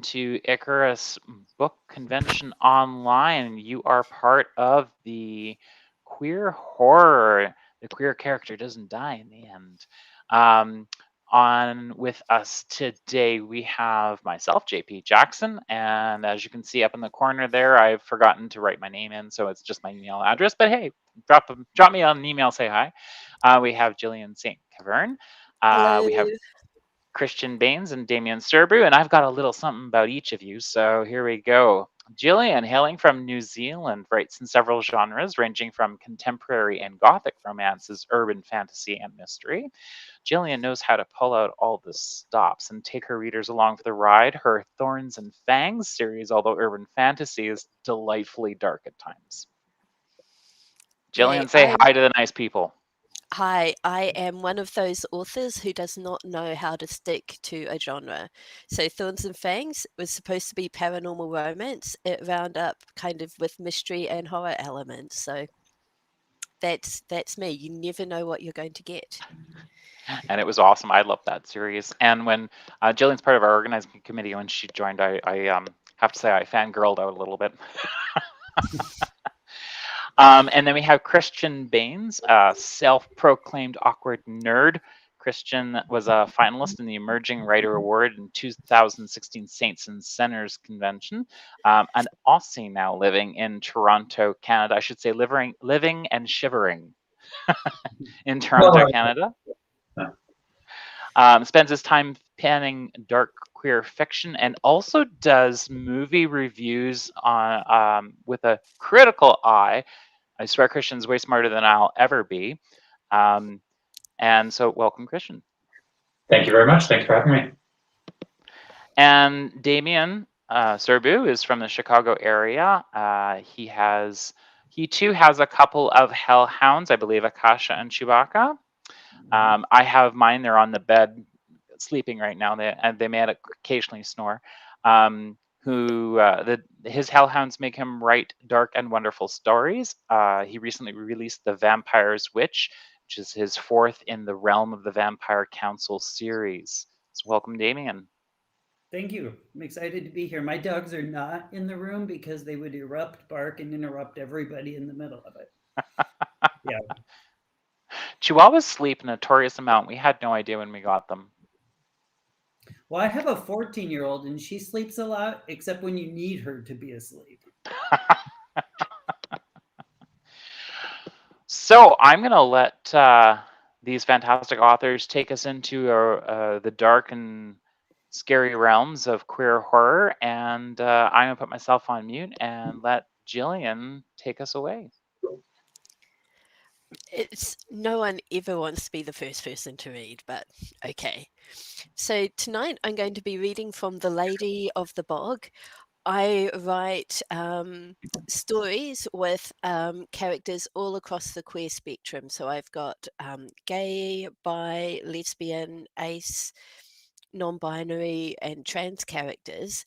to Icarus Book Convention Online. You are part of the queer horror. The queer character doesn't die in the end. On with us today, we have myself, JP Jackson, and as you can see up in the corner there, I've forgotten to write my name in, so it's just my email address. But hey, drop me an email, say hi. We have Jillian St. Cavern. Hello. We have Christian Baines and Damien Serbu, and I've got a little something about each of you, so here we go. Gillian, hailing from New Zealand, writes in several genres ranging from contemporary and gothic romances, urban fantasy, and mystery. Gillian knows how to pull out all the stops and take her readers along for the ride. Her Thorns and Fangs series, although urban fantasy, is delightfully dark at times. Hey, Gillian, say hi to the nice people. hi. I am one of those authors who does not know how to stick to a genre. So Thorns and Fangs was supposed to be paranormal romance. It wound up kind of with mystery and horror elements. So that's me. You never know what you're going to get. And it was awesome. I love that series. And when Jillian's part of our organizing committee, when she joined, I have to say I fangirled out a little bit. And then we have Christian Baines, a self-proclaimed awkward nerd. Christian was a finalist in the Emerging Writer Award in 2016 Saints and Sinners Convention, an Aussie now living in Toronto, Canada. I should say living and shivering in Toronto, Oh, Canada. yeah. Spends his time penning dark queer fiction and also does movie reviews on with a critical eye. I swear Christian's way smarter than I'll ever be. And so welcome, Christian. Thank you very much. Thanks for having me. And Damien Serbu is from the Chicago area. He too has a couple of hellhounds, I believe, Akasha and Chewbacca. I have mine. They're on the bed, sleeping right now. They may occasionally snore. His hellhounds make him write dark and wonderful stories. He recently released The Vampire's Witch, which is his fourth in the Realm of the Vampire Council series. So welcome, Damien. Thank you. I'm excited to be here. My dogs are not in the room because they would erupt, bark, and interrupt everybody in the middle of it. Yeah. Chihuahuas sleep a notorious amount. We had no idea when we got them. Well, I have a 14-year-old and she sleeps a lot, except when you need her to be asleep. So I'm going to let these fantastic authors take us into the dark and scary realms of queer horror, and I'm going to put myself on mute and let Jillian take us away. No one ever wants to be the first person to read, but okay. So tonight I'm going to be reading from The Lady of the Bog. I write stories with characters all across the queer spectrum. So I've got gay, bi, lesbian, ace, non-binary, and trans characters.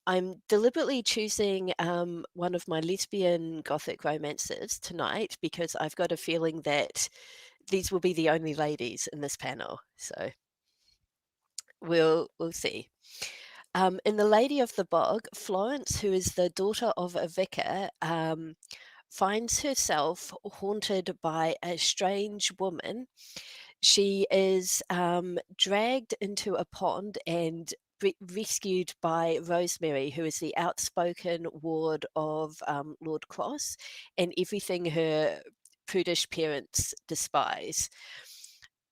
I'm deliberately choosing one of my lesbian gothic romances tonight because I've got a feeling that these will be the only ladies in this panel. So we'll see. In The Lady of the Bog, Florence, who is the daughter of a vicar, finds herself haunted by a strange woman. She is dragged into a pond and rescued by Rosemary, who is the outspoken ward of Lord Cross, and everything her prudish parents despise.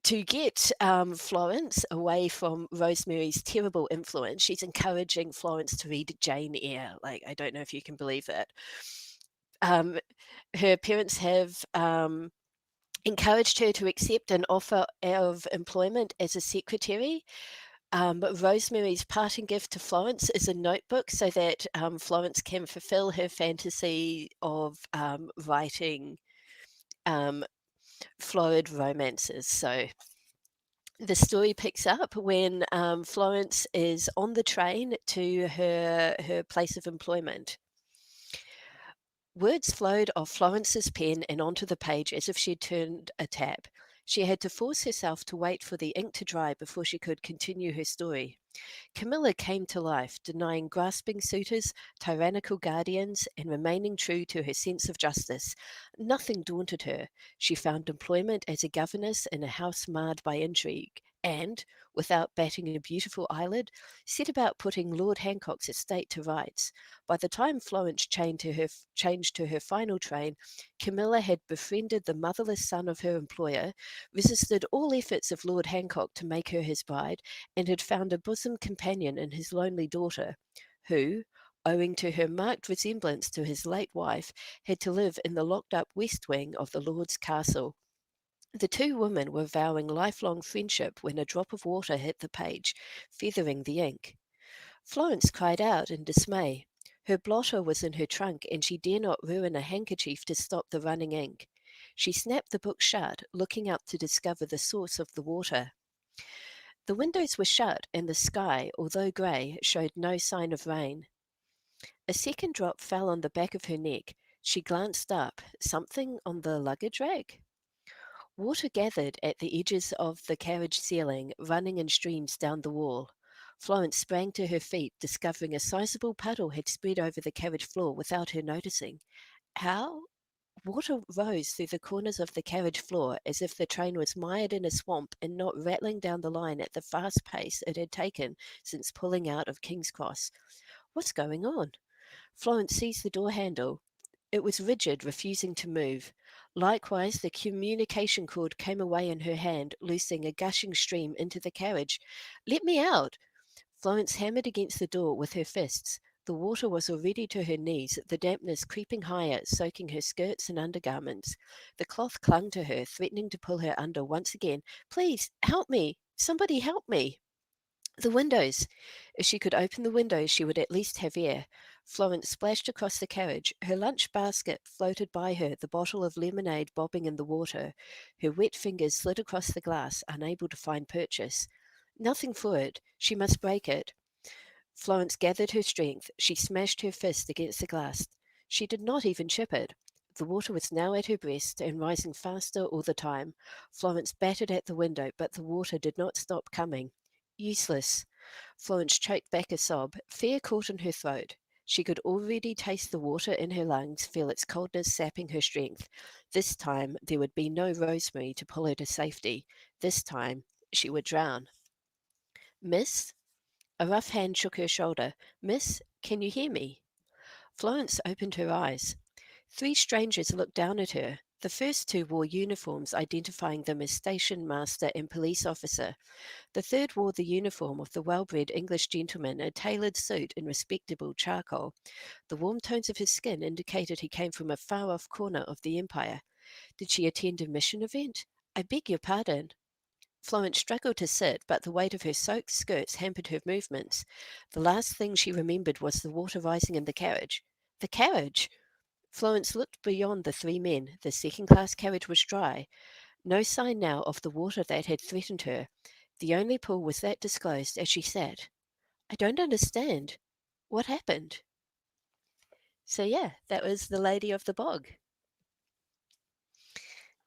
To get Florence away from Rosemary's terrible influence, she's encouraging Florence to read Jane Eyre. Like, I don't know if you can believe it. Her parents have encouraged her to accept an offer of employment as a secretary. But Rosemary's parting gift to Florence is a notebook so that Florence can fulfill her fantasy of writing florid romances. So the story picks up when Florence is on the train to her place of employment. Words flowed off Florence's pen and onto the page as if she had turned a tap. She had to force herself to wait for the ink to dry before she could continue her story. Camilla came to life, denying grasping suitors, tyrannical guardians, and remaining true to her sense of justice. Nothing daunted her. She found employment as a governess in a house marred by intrigue, and, without batting a beautiful eyelid, set about putting Lord Hancock's estate to rights. By the time Florence changed to her final train, Camilla had befriended the motherless son of her employer, resisted all efforts of Lord Hancock to make her his bride, and had found a bosom companion in his lonely daughter, who, owing to her marked resemblance to his late wife, had to live in the locked up west wing of the Lord's castle. The two women were vowing lifelong friendship when a drop of water hit the page, feathering the ink. Florence cried out in dismay. Her blotter was in her trunk, and she dare not ruin a handkerchief to stop the running ink. She snapped the book shut, looking up to discover the source of the water. The windows were shut, and the sky, although grey, showed no sign of rain. A second drop fell on the back of her neck. She glanced up. Something on the luggage rack? Water gathered at the edges of the carriage ceiling, running in streams down the wall. Florence sprang to her feet, discovering a sizable puddle had spread over the carriage floor without her noticing. How? Water rose through the corners of the carriage floor as if the train was mired in a swamp and not rattling down the line at the fast pace it had taken since pulling out of King's Cross. What's going on? Florence seized the door handle. It was rigid, refusing to move. Likewise, the communication cord came away in her hand, loosing a gushing stream into the carriage. Let me out! Florence hammered against the door with her fists. The water was already to her knees, the dampness creeping higher, soaking her skirts and undergarments. The cloth clung to her, threatening to pull her under once again. Please, help me! Somebody help me! The windows! If she could open the windows, she would at least have air. Florence splashed across the carriage. Her lunch basket floated by her, the bottle of lemonade bobbing in the water. Her wet fingers slid across the glass, unable to find purchase. Nothing for it. She must break it. Florence gathered her strength. She smashed her fist against the glass. She did not even chip it. The water was now at her breast and rising faster all the time. Florence battered at the window, but the water did not stop coming. Useless. Florence choked back a sob. Fear caught in her throat. She could already taste the water in her lungs, feel its coldness sapping her strength. This time there would be no Rosemary to pull her to safety. This time she would drown. Miss? A rough hand shook her shoulder. Miss, can you hear me? Florence opened her eyes. Three strangers looked down at her. The first two wore uniforms identifying them as station master and police officer. The third wore the uniform of the well-bred English gentleman, a tailored suit and respectable charcoal. The warm tones of his skin indicated he came from a far-off corner of the empire. Did she attend a mission event? I beg your pardon. Florence struggled to sit, but the weight of her soaked skirts hampered her movements. The last thing she remembered was the water rising in the carriage. The carriage! Florence looked beyond the three men. The second-class carriage was dry. No sign now of the water that had threatened her. The only pool was that disclosed as she sat. I don't understand. What happened? So yeah, that was The Lady of the Bog.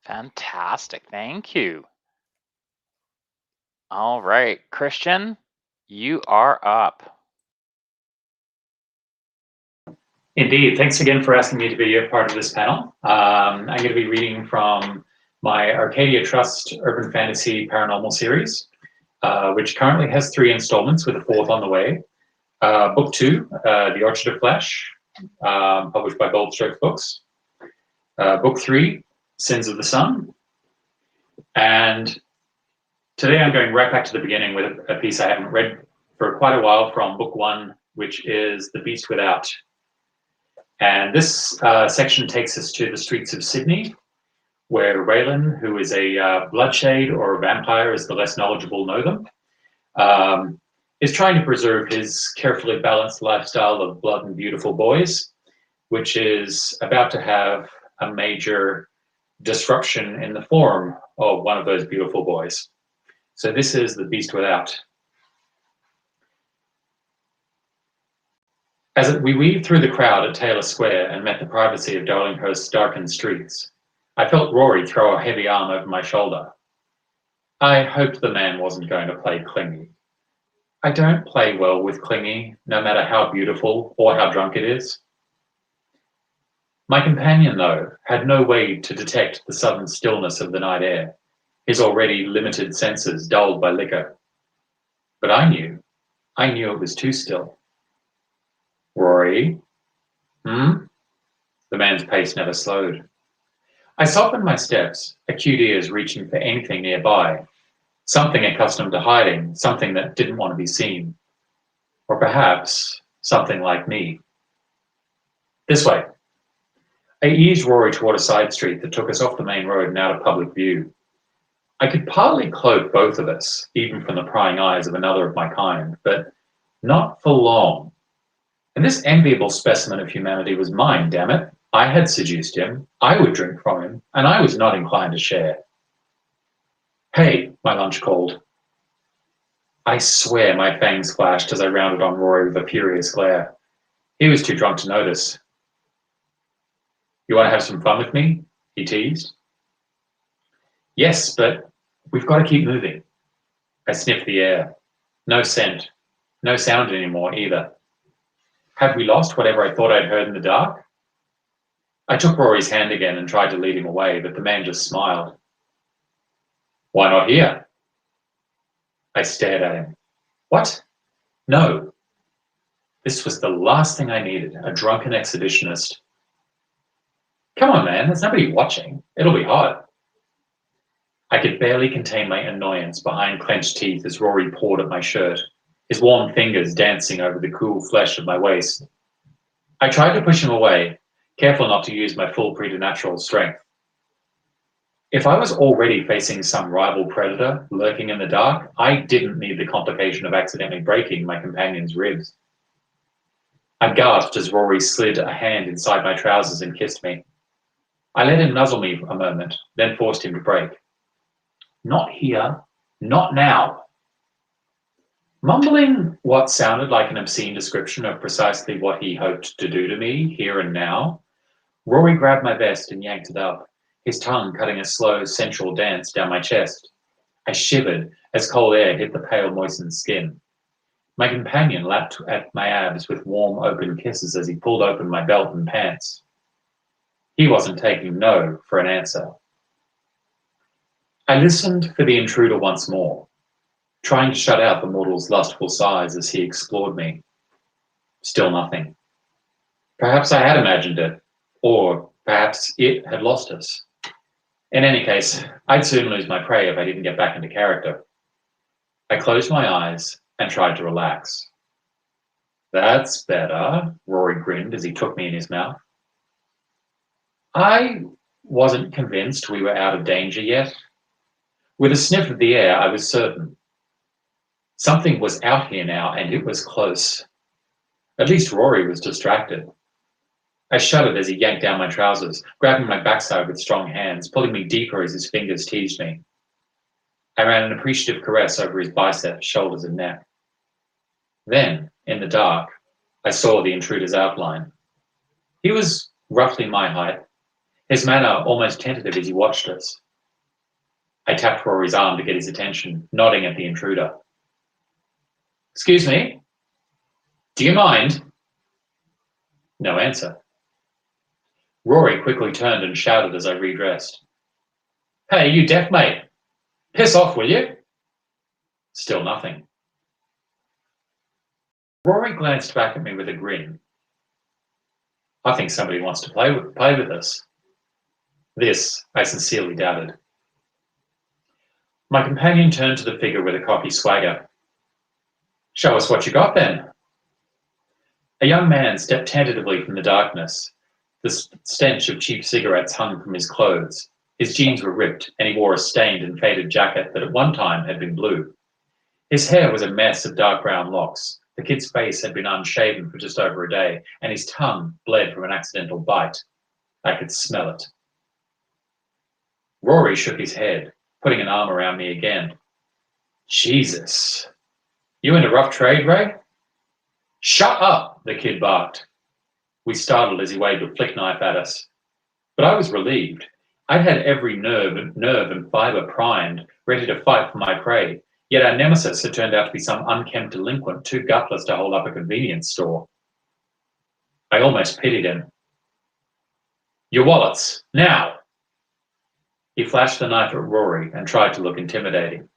Fantastic. Thank you. All right, Christian, you are up. Indeed. Thanks again for asking me to be a part of this panel. I'm going to be reading from my Arcadia Trust Urban Fantasy Paranormal series, which currently has 3 installments with a 4th on the way. Book 2, The Orchard of Flesh, published by Bold Strokes Books. Book 3, Sins of the Sun. And today I'm going right back to the beginning with a piece I haven't read for quite a while from Book 1, which is The Beast Without. And this section takes us to the streets of Sydney, where Raylan, who is a bloodshade or a vampire, as the less knowledgeable know them, is trying to preserve his carefully balanced lifestyle of blood and beautiful boys, which is about to have a major disruption in the form of one of those beautiful boys. So this is The Beast Without. As we weaved through the crowd at Taylor Square and met the privacy of Darlinghurst's darkened streets, I felt Rory throw a heavy arm over my shoulder. I hoped the man wasn't going to play clingy. I don't play well with clingy, no matter how beautiful or how drunk it is. My companion, though, had no way to detect the sudden stillness of the night air, his already limited senses dulled by liquor. But I knew it was too still. Rory? Hmm? The man's pace never slowed. I softened my steps, acute ears reaching for anything nearby, something accustomed to hiding, something that didn't want to be seen. Or perhaps something like me. This way. I eased Rory toward a side street that took us off the main road and out of public view. I could partly cloak both of us, even from the prying eyes of another of my kind, but not for long. And this enviable specimen of humanity was mine, damn it. I had seduced him, I would drink from him, and I was not inclined to share. Hey, my lunch called. I swear my fangs flashed as I rounded on Rory with a furious glare. He was too drunk to notice. You want to have some fun with me? He teased. Yes, but we've got to keep moving. I sniffed the air. No scent. No sound anymore either. Had we lost whatever I thought I'd heard in the dark? I took Rory's hand again and tried to lead him away, but the man just smiled. Why not here? I stared at him. What? No. This was the last thing I needed, a drunken exhibitionist. Come on, man, there's nobody watching. It'll be hot. I could barely contain my annoyance behind clenched teeth as Rory pawed at my shirt, his warm fingers dancing over the cool flesh of my waist. I tried to push him away, careful not to use my full preternatural strength. If I was already facing some rival predator lurking in the dark, I didn't need the complication of accidentally breaking my companion's ribs. I gasped as Rory slid a hand inside my trousers and kissed me. I let him nuzzle me a moment, then forced him to break. Not here, not now. Mumbling what sounded like an obscene description of precisely what he hoped to do to me here and now, Rory grabbed my vest and yanked it up, his tongue cutting a slow, sensual dance down my chest. I shivered as cold air hit the pale, moistened skin. My companion lapped at my abs with warm, open kisses as he pulled open my belt and pants. He wasn't taking no for an answer. I listened for the intruder once more, trying to shut out the mortal's lustful sighs as he explored me. Still nothing. Perhaps I had imagined it, or perhaps it had lost us. In any case, I'd soon lose my prey if I didn't get back into character. I closed my eyes and tried to relax. That's better, Rory grinned as he took me in his mouth. I wasn't convinced we were out of danger yet. With a sniff of the air, I was certain. Something was out here now, and it was close. At least Rory was distracted. I shuddered as he yanked down my trousers, grabbing my backside with strong hands, pulling me deeper as his fingers teased me. I ran an appreciative caress over his biceps, shoulders, and neck. Then, in the dark, I saw the intruder's outline. He was roughly my height, his manner almost tentative as he watched us. I tapped Rory's arm to get his attention, nodding at the intruder. Excuse me? Do you mind? No answer. Rory quickly turned and shouted as I redressed. Hey, you deaf mate! Piss off, will you? Still nothing. Rory glanced back at me with a grin. I think somebody wants to play with us. This I sincerely doubted. My companion turned to the figure with a cocky swagger. Show us what you got then. A young man stepped tentatively from the darkness. The stench of cheap cigarettes hung from his clothes. His jeans were ripped, and he wore a stained and faded jacket that at one time had been blue. His hair was a mess of dark brown locks. The kid's face had been unshaven for just over a day, and his tongue bled from an accidental bite. I could smell it. Rory shook his head, putting an arm around me again. Jesus. You into rough trade, Ray? Shut up, the kid barked. We startled as he waved a flick knife at us. But I was relieved. I'd had every nerve and fibre primed, ready to fight for my prey, Yet our nemesis had turned out to be some unkempt delinquent too gutless to hold up a convenience store. I almost pitied him. Your wallets, now! He flashed the knife at Rory and tried to look intimidating.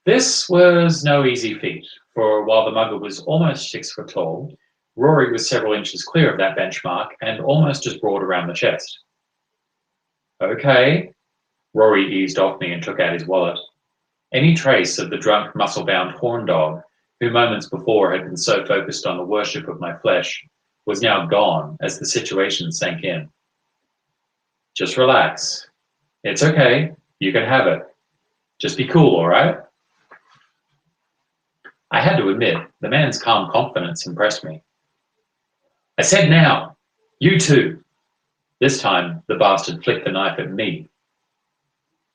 This was no easy feat, for while the mugger was almost 6 foot tall, Rory was several inches clear of that benchmark and almost as broad around the chest. Okay. Rory eased off me and took out his wallet. Any trace of the drunk, muscle-bound horn dog, who moments before had been so focused on the worship of my flesh, was now gone as the situation sank in. Just relax. It's okay. You can have it. Just be cool, all right? I had to admit, the man's calm confidence impressed me. I said now. You too. This time, the bastard flicked the knife at me.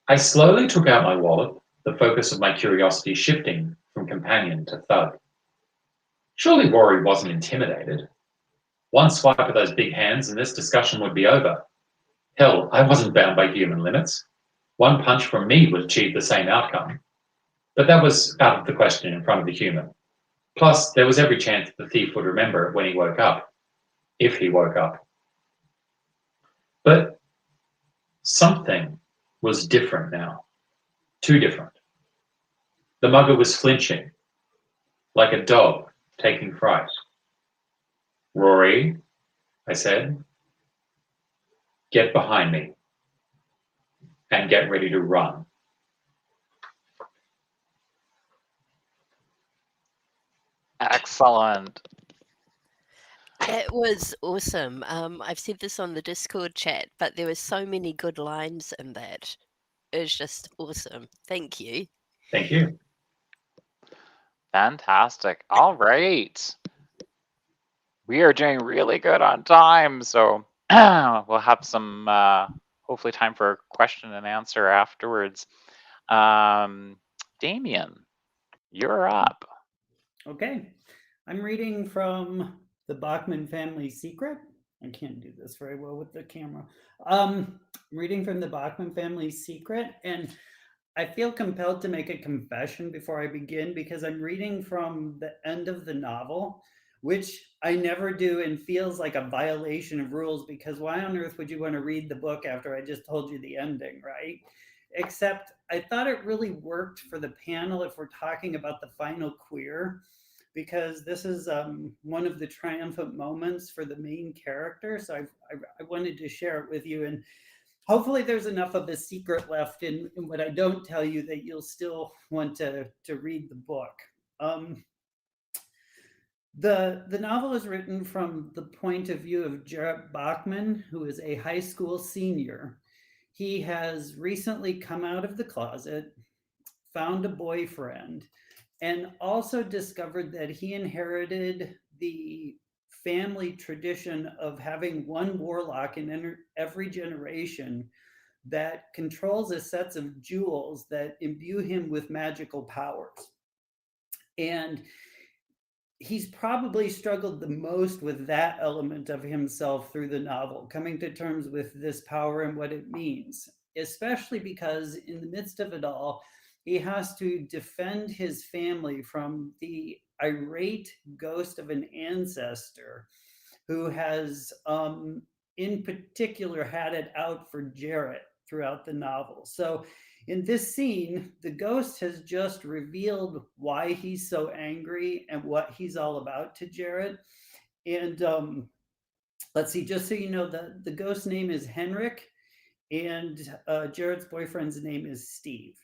I slowly took out my wallet, the focus of my curiosity shifting from companion to thug. Surely Rory wasn't intimidated. One swipe of those big hands and this discussion would be over. Hell, I wasn't bound by human limits. One punch from me would achieve the same outcome. But that was out of the question in front of the human. Plus, there was every chance the thief would remember it when he woke up. If he woke up. But something was different now. Too different. The mugger was flinching, like a dog taking fright. Rory, I said, get behind me and get ready to run. Excellent. It was awesome. I've said this on the Discord chat, but there were so many good lines in that. It was just awesome. Thank you. Thank you. Fantastic. All right. We are doing really good on time, so we'll have some hopefully time for question and answer afterwards. Damien, you're up. Okay. I'm reading from the Bachman Family Secret. I can't do this very well with the camera. I'm reading from the Bachman Family Secret, and I feel compelled to make a confession before I begin because I'm reading from the end of the novel, which I never do and feels like a violation of rules because why on earth would you want to read the book after I just told you the ending, right? Except I thought it really worked for the panel if we're talking about the final queer, because this is one of the triumphant moments for the main character. So I wanted to share it with you. And hopefully there's enough of a secret left in what I don't tell you that you'll still want to read the book. The novel is written from the point of view of Jarrett Bachman, who is a high school senior. He has recently come out of the closet, found a boyfriend, and also discovered that he inherited the family tradition of having one warlock in every generation that controls a set of jewels that imbue him with magical powers. And he's probably struggled the most with that element of himself through the novel, coming to terms with this power and what it means, especially because in the midst of it all, he has to defend his family from the irate ghost of an ancestor who has, in particular, had it out for Jarrett throughout the novel. So in this scene, the ghost has just revealed why he's so angry and what he's all about to Jarrett. And let's see, just so you know, the ghost's name is Henrik, and Jarrett's boyfriend's name is Steve.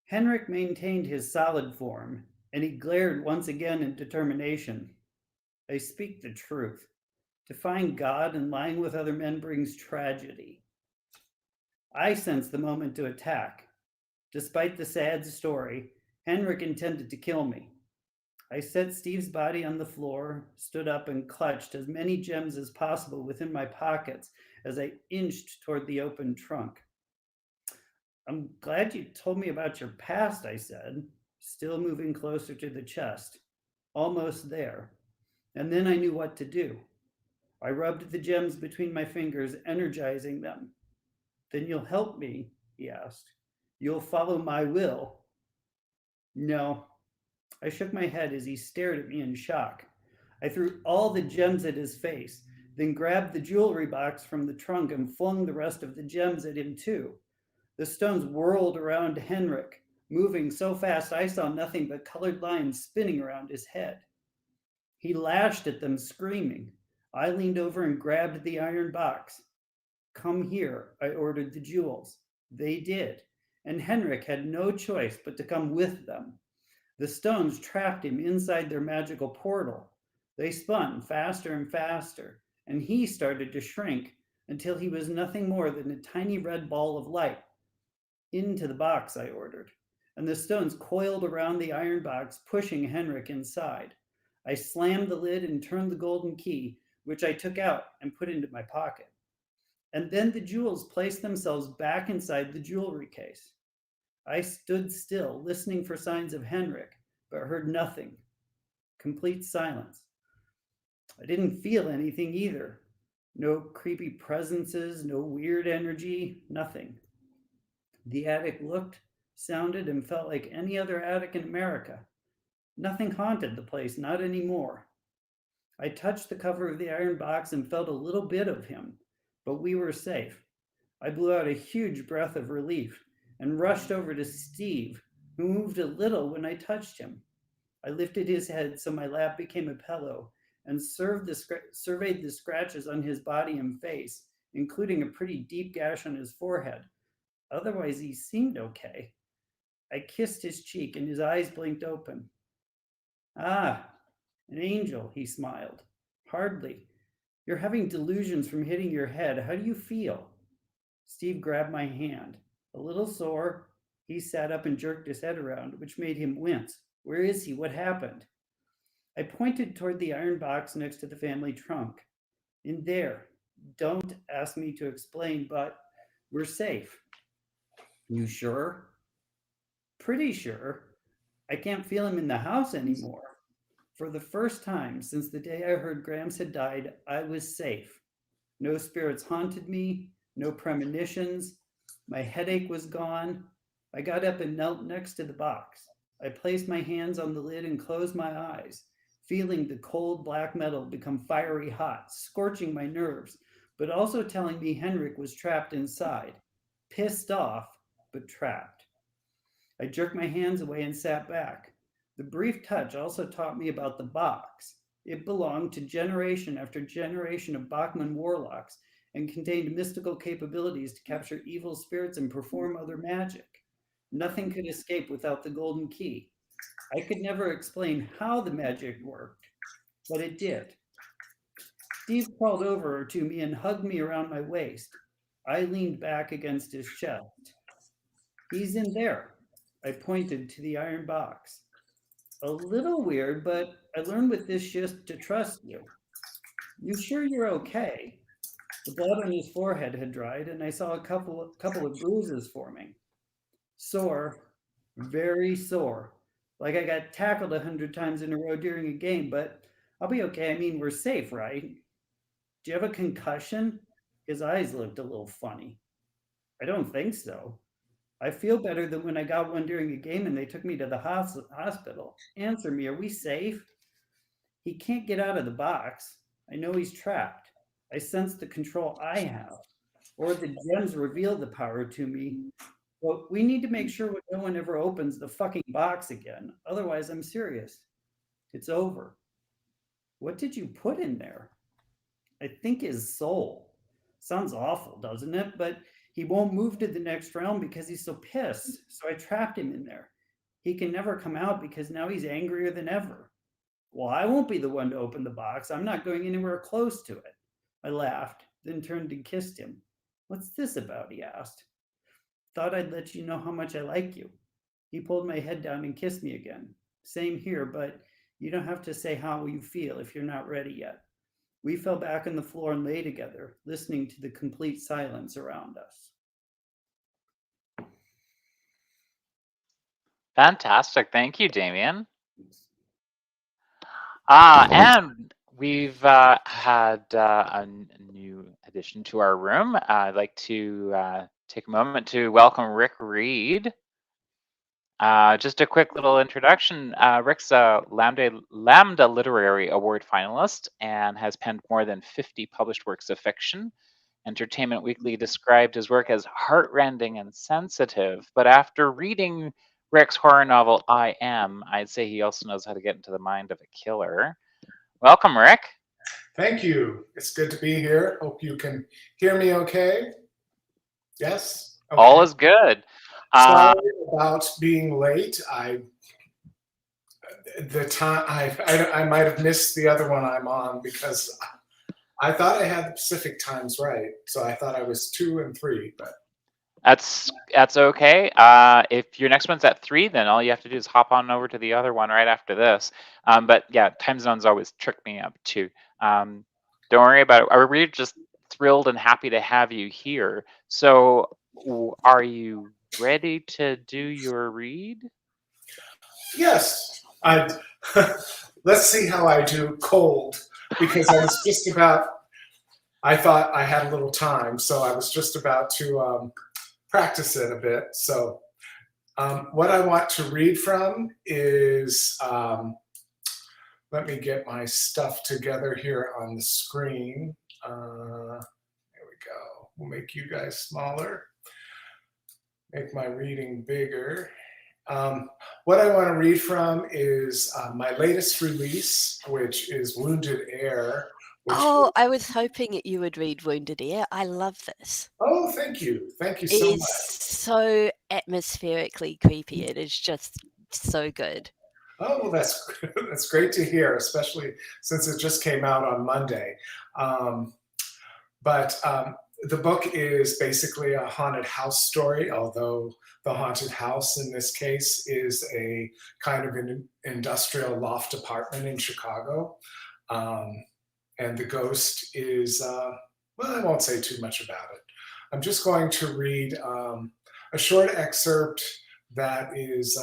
Henrik maintained his solid form, and he glared once again in determination. I speak the truth. To find God and lying with other men brings tragedy. I sensed the moment to attack. Despite the sad story, Henrik intended to kill me. I set Steve's body on the floor, stood up, and clutched as many gems as possible within my pockets as I inched toward the open trunk. I'm glad you told me about your past, I said, still moving closer to the chest. Almost there. And then I knew what to do. I rubbed the gems between my fingers, energizing them. Then you'll help me, he asked. You'll follow my will. No. I shook my head as he stared at me in shock. I threw all the gems at his face, then grabbed the jewelry box from the trunk and flung the rest of the gems at him too. The stones whirled around Henrik, moving so fast I saw nothing but colored lines spinning around his head. He lashed at them, screaming. I leaned over and grabbed the iron box. Come here, I ordered the jewels. They did, and Henrik had no choice but to come with them. The stones trapped him inside their magical portal. They spun faster and faster, and he started to shrink until he was nothing more than a tiny red ball of light. Into the box, I ordered, and the stones coiled around the iron box, pushing Henrik inside. I slammed the lid and turned the golden key, which I took out and put into my pocket. And then the jewels placed themselves back inside the jewelry case. I stood still, listening for signs of Henrik, but heard nothing. Complete silence. I didn't feel anything either. No creepy presences, no weird energy, nothing. The attic looked, sounded, and felt like any other attic in America. Nothing haunted the place, not anymore. I touched the cover of the iron box and felt a little bit of him, but we were safe. I blew out a huge breath of relief and rushed over to Steve, who moved a little when I touched him. I lifted his head so my lap became a pillow and surveyed the scratches on his body and face, including a pretty deep gash on his forehead. Otherwise, he seemed okay. I kissed his cheek and his eyes blinked open. Ah, an angel, he smiled. Hardly. You're having delusions from hitting your head. How do you feel? Steve grabbed my hand. A little sore. He sat up and jerked his head around, which made him wince. Where is he? What happened? I pointed toward the iron box next to the family trunk. In there. Don't ask me to explain, but we're safe. You sure? Pretty sure. I can't feel him in the house anymore. For the first time since the day I heard Gramps had died, I was safe. No spirits haunted me, no premonitions. My headache was gone. I got up and knelt next to the box. I placed my hands on the lid and closed my eyes, feeling the cold black metal become fiery hot, scorching my nerves, but also telling me Henrik was trapped inside. Pissed off, but trapped. I jerked my hands away and sat back. The brief touch also taught me about the box. It belonged to generation after generation of Bachman warlocks and contained mystical capabilities to capture evil spirits and perform other magic. Nothing could escape without the golden key. I could never explain how the magic worked, but it did. Steve crawled over to me and hugged me around my waist. I leaned back against his chest. He's in there. I pointed to the iron box. A little weird, but I learned with this shift to trust you. You sure you're okay? The blood on his forehead had dried, and I saw a couple of bruises forming. Sore, very sore. Like I got tackled 100 times in a row during a game, but I'll be okay. I mean, we're safe, right? Do you have a concussion? His eyes looked a little funny. I don't think so. I feel better than when I got one during a game and they took me to the hospital. Answer me, are we safe? He can't get out of the box. I know he's trapped. I sense the control I have, or the gems reveal the power to me. But we need to make sure no one ever opens the fucking box again. Otherwise, I'm serious. It's over. What did you put in there? I think his soul. Sounds awful, doesn't it? But he won't move to the next realm because he's so pissed. So I trapped him in there. He can never come out because now he's angrier than ever. Well, I won't be the one to open the box. I'm not going anywhere close to it. I laughed, then turned and kissed him. What's this about? He asked. Thought I'd let you know how much I like you. He pulled my head down and kissed me again. Same here, but you don't have to say how you feel if you're not ready yet. We fell back on the floor and lay together, listening to the complete silence around us. Fantastic. Thank you, Damien. And we've had a new addition to our room. I'd like to take a moment to welcome Rick Reed. Just a quick little introduction. Rick's a Lambda Literary Award finalist and has penned more than 50 published works of fiction. Entertainment Weekly described his work as heartrending and sensitive, but after reading Rick's horror novel I Am, I'd say he also knows how to get into the mind of a killer. Welcome, Rick. Thank you. It's good to be here. Hope you can hear me okay. Yes? Okay. All is good. Sorry about being late. I might have missed the other one I'm on because I thought I had the Pacific times right. So I thought I was 2 and 3, but that's okay. If your next one's at 3, then all you have to do is hop on over to the other one right after this. But yeah, time zones always trick me up too. Don't worry about it. We're really just thrilled and happy to have you here. So are you ready to do your read? Yes. Let's see how I do cold, because I thought I had a little time, so I was just about to practice it a bit. So what I want to read from is, let me get my stuff together here on the screen. There we go. We'll make you guys smaller. Make my reading bigger. What I want to read from is my latest release, which is Wounded Air. I was hoping you would read Wounded Air. I love this. Oh, thank you. Thank you so much. It's so atmospherically creepy. It is just so good. Oh, well, that's great to hear, especially since it just came out on Monday. But the book is basically a haunted house story, although the haunted house in this case is a kind of an industrial loft apartment in Chicago. And the ghost is, well, I won't say too much about it. I'm just going to read a short excerpt that is,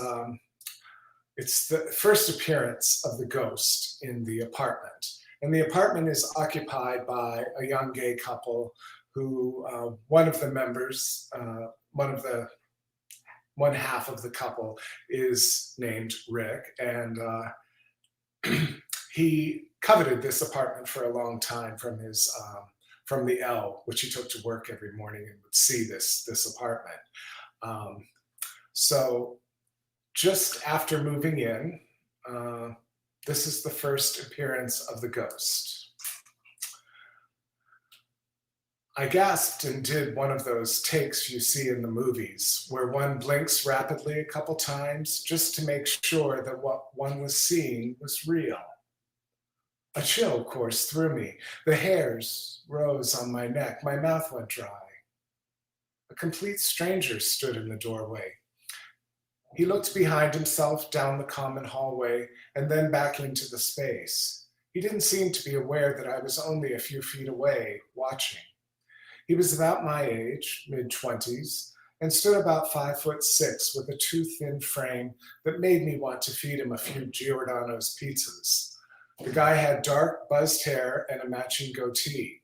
it's the first appearance of the ghost in the apartment. And the apartment is occupied by a young gay couple who, one of the members, one half of the couple is named Rick, and he coveted this apartment for a long time from his from the L, which he took to work every morning and would see this apartment. So just after moving in, this is the first appearance of the ghost. I gasped and did one of those takes you see in the movies, where one blinks rapidly a couple times just to make sure that what one was seeing was real. A chill coursed through me. The hairs rose on my neck. My mouth went dry. A complete stranger stood in the doorway. He looked behind himself down the common hallway and then back into the space. He didn't seem to be aware that I was only a few feet away, watching. He was about my age, mid-20s, and stood about 5'6" with a too thin frame that made me want to feed him a few Giordano's pizzas. The guy had dark, buzzed hair and a matching goatee.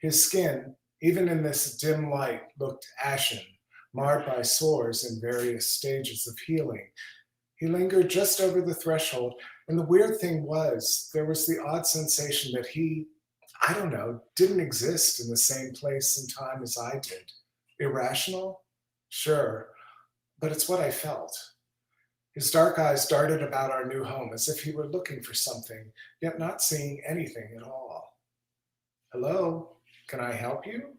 His skin, even in this dim light, looked ashen, marred by sores in various stages of healing. He lingered just over the threshold, and the weird thing was, there was the odd sensation that he, I don't know, didn't exist in the same place and time as I did. Irrational? Sure, but it's what I felt. His dark eyes darted about our new home as if he were looking for something, yet not seeing anything at all. Hello, can I help you?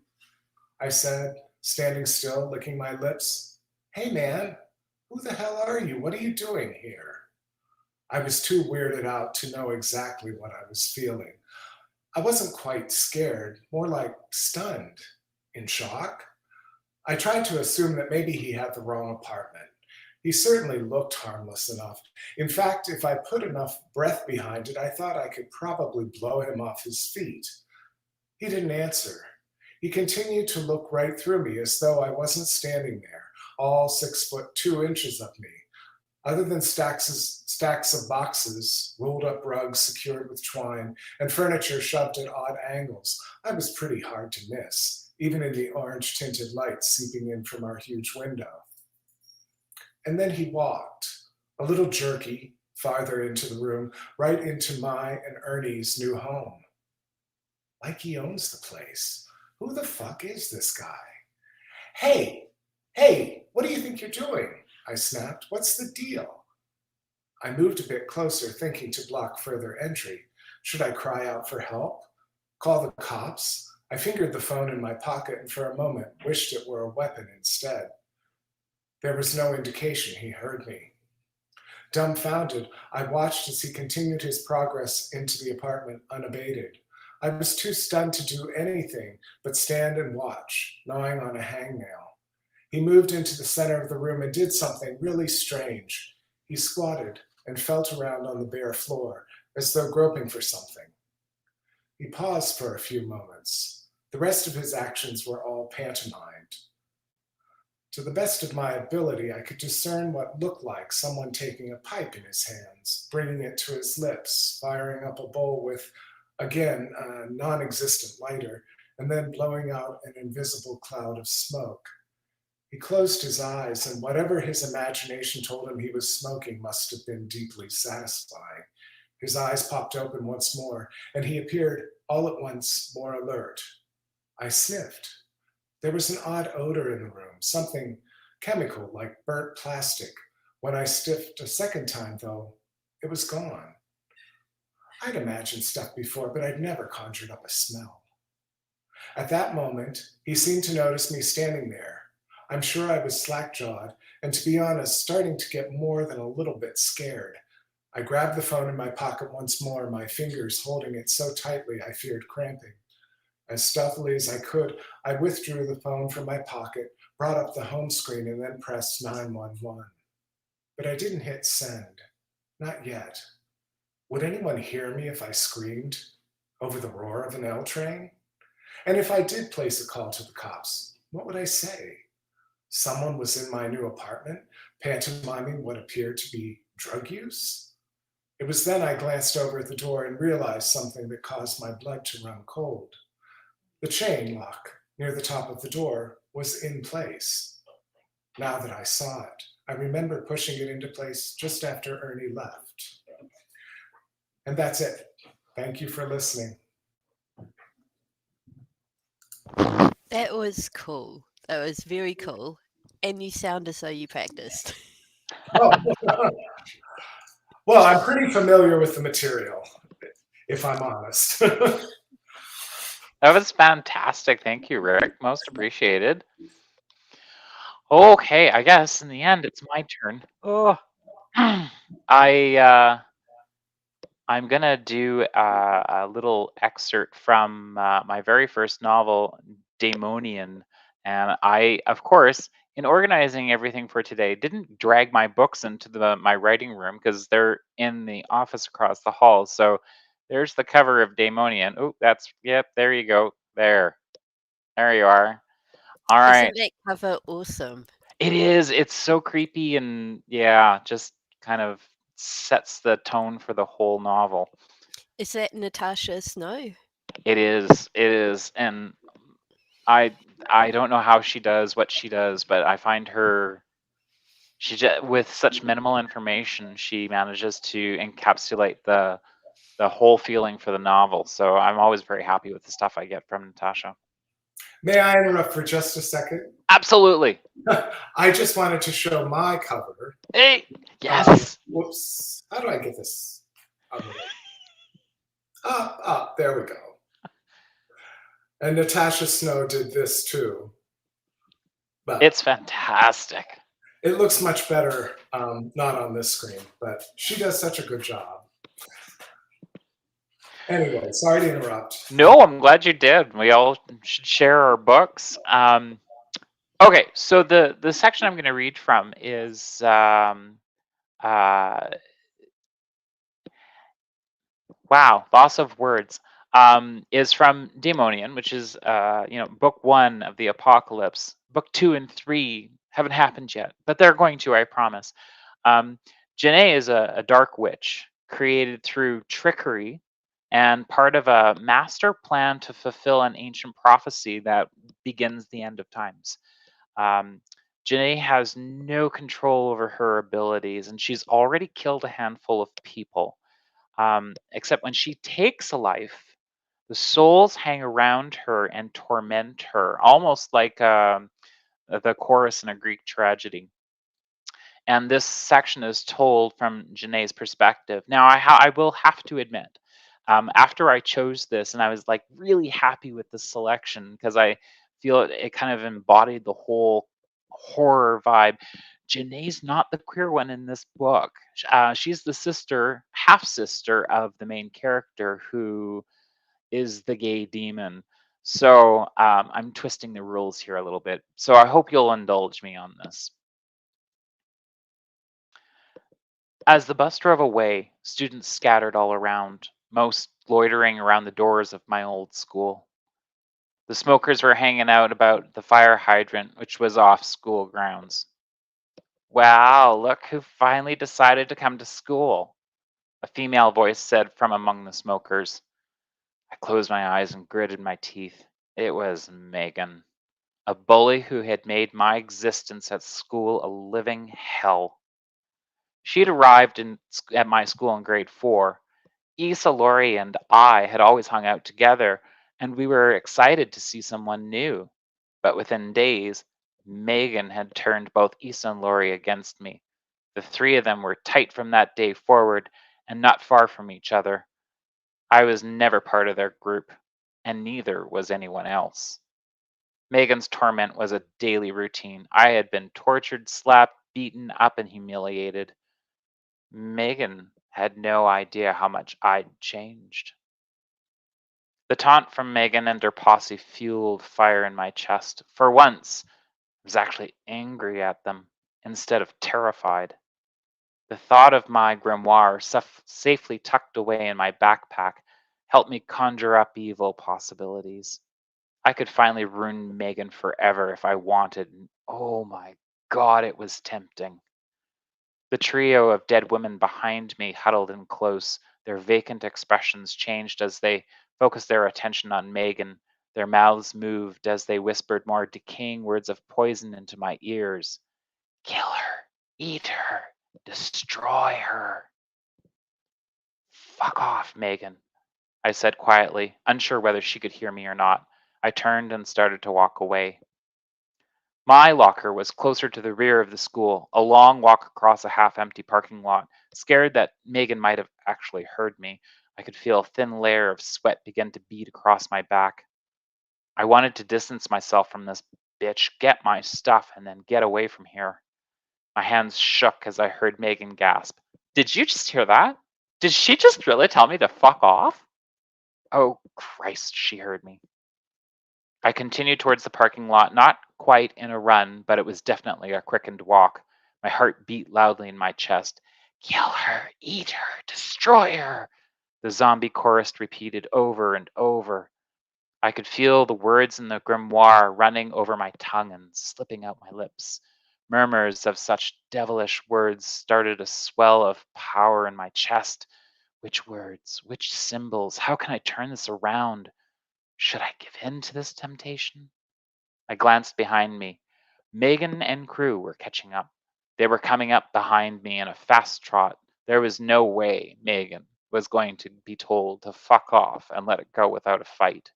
I said, standing still, licking my lips. Hey man, who the hell are you? What are you doing here? I was too weirded out to know exactly what I was feeling. I wasn't quite scared, more like stunned, in shock. I tried to assume that maybe he had the wrong apartment. He certainly looked harmless enough. In fact, if I put enough breath behind it, I thought I could probably blow him off his feet. He didn't answer. He continued to look right through me as though I wasn't standing there, all 6'2" of me. Other than stacks of boxes, rolled up rugs secured with twine, and furniture shoved at odd angles, I was pretty hard to miss. even in the orange-tinted light seeping in from our huge window. And then he walked, a little jerky, farther into the room, right into my and Ernie's new home. Like he owns the place. Who the fuck is this guy? Hey, what do you think you're doing? I snapped. What's the deal? I moved a bit closer, thinking to block further entry. Should I cry out for help? Call the cops? I fingered the phone in my pocket and for a moment wished it were a weapon instead. There was no indication he heard me. Dumbfounded, I watched as he continued his progress into the apartment unabated. I was too stunned to do anything but stand and watch, gnawing on a hangnail. He moved into the center of the room and did something really strange. He squatted and felt around on the bare floor, as though groping for something. He paused for a few moments. The rest of his actions were all pantomimed. To the best of my ability, I could discern what looked like someone taking a pipe in his hands, bringing it to his lips, firing up a bowl with, again, a non-existent lighter, and then blowing out an invisible cloud of smoke. He closed his eyes, and whatever his imagination told him he was smoking must have been deeply satisfying. His eyes popped open once more, and he appeared all at once more alert. I sniffed. There was an odd odor in the room, something chemical like burnt plastic. When I sniffed a second time, though, it was gone. I'd imagined stuff before, but I'd never conjured up a smell. At that moment, he seemed to notice me standing there. I'm sure I was slack-jawed, and to be honest, starting to get more than a little bit scared. I grabbed the phone in my pocket once more, my fingers holding it so tightly I feared cramping. As stealthily as I could, I withdrew the phone from my pocket, brought up the home screen, and then pressed 911. But I didn't hit send. Not yet. Would anyone hear me if I screamed over the roar of an L train? And if I did place a call to the cops, what would I say? Someone was in my new apartment, pantomiming what appeared to be drug use? It was then I glanced over at the door and realized something that caused my blood to run cold. The chain lock near the top of the door was in place. Now that I saw it, I remember pushing it into place just after Ernie left. And that's it. Thank you for listening. That was cool. That was very cool. And you sound as though you practiced. Oh. Well, I'm pretty familiar with the material, if I'm honest. That was fantastic. Thank you, Rick. Most appreciated. Okay, I guess in the end it's my turn. Oh, I'm gonna do a little excerpt from my very first novel, Daemonian, and I, of course, in organizing everything for today, didn't drag my books into my writing room because they're in the office across the hall. So there's the cover of Daemonian. Oh, yep. There you go. There you are. All right. Isn't that cover awesome? It is. It's so creepy and yeah, just kind of sets the tone for the whole novel. Is that Natasha Snow? It is, and I don't know how she does what she does, but I find her with such minimal information, she manages to encapsulate the whole feeling for the novel. So I'm always very happy with the stuff I get from Natasha. May I interrupt for just a second? Absolutely. I just wanted to show my cover. Hey, yes. Whoops. How do I get this? Up. There we go. And Natasha Snow did this too. But it's fantastic. It looks much better, not on this screen, but she does such a good job. Anyway, sorry to interrupt. No, I'm glad you did. We all should share our books. Okay, so the section I'm going to read from is wow, loss of words. Is from Daemonian, which is book 1 of the Apocalypse. Book 2 and 3 haven't happened yet, but they're going to, I promise. Janae is a dark witch created through trickery and part of a master plan to fulfill an ancient prophecy that begins the end of times. Um, Janae has no control over her abilities, and she's already killed a handful of people. Except when she takes a life, the souls hang around her and torment her, almost like the chorus in a Greek tragedy. And this section is told from Janae's perspective. Now, I will have to admit, after I chose this, and I was like really happy with the selection because I feel it kind of embodied the whole horror vibe. Janae's not the queer one in this book. She's the sister, half sister of the main character who is the gay demon. So I'm twisting the rules here a little bit. So I hope you'll indulge me on this. As the bus drove away, students scattered all around, most loitering around the doors of my old school. The smokers were hanging out about the fire hydrant, which was off school grounds. Wow, look who finally decided to come to school, a female voice said from among the smokers. I closed my eyes and gritted my teeth. It was Megan, a bully who had made my existence at school a living hell. She had arrived at my school in grade 4. Issa, Lori, and I had always hung out together, and we were excited to see someone new. But within days, Megan had turned both Issa and Lori against me. The three of them were tight from that day forward and not far from each other. I was never part of their group, and neither was anyone else. Megan's torment was a daily routine. I had been tortured, slapped, beaten up, and humiliated. Megan had no idea how much I'd changed. The taunt from Megan and her posse fueled fire in my chest. For once, I was actually angry at them instead of terrified. The thought of my grimoire safely tucked away in my backpack helped me conjure up evil possibilities. I could finally ruin Megan forever if I wanted, and oh my god, it was tempting. The trio of dead women behind me huddled in close. Their vacant expressions changed as they focused their attention on Megan. Their mouths moved as they whispered more decaying words of poison into my ears. Kill her, eat her, destroy her. Fuck off, Megan, I said quietly, unsure whether she could hear me or not. I turned and started to walk away. My locker was closer to the rear of the school, a long walk across a half-empty parking lot. Scared that Megan might have actually heard me, I could feel a thin layer of sweat begin to bead across my back. I wanted to distance myself from this bitch, get my stuff, and then get away from here. My hands shook as I heard Megan gasp. Did you just hear that? Did she just really tell me to fuck off? Oh, Christ, she heard me. I continued towards the parking lot, not quite in a run, but it was definitely a quickened walk. My heart beat loudly in my chest. Kill her, eat her, destroy her, the zombie chorus repeated over and over. I could feel the words in the grimoire running over my tongue and slipping out my lips. Murmurs of such devilish words started a swell of power in my chest. Which words? Which symbols? How can I turn this around? Should I give in to this temptation? I glanced behind me. Megan and crew were catching up. They were coming up behind me in a fast trot. There was no way Megan was going to be told to fuck off and let it go without a fight.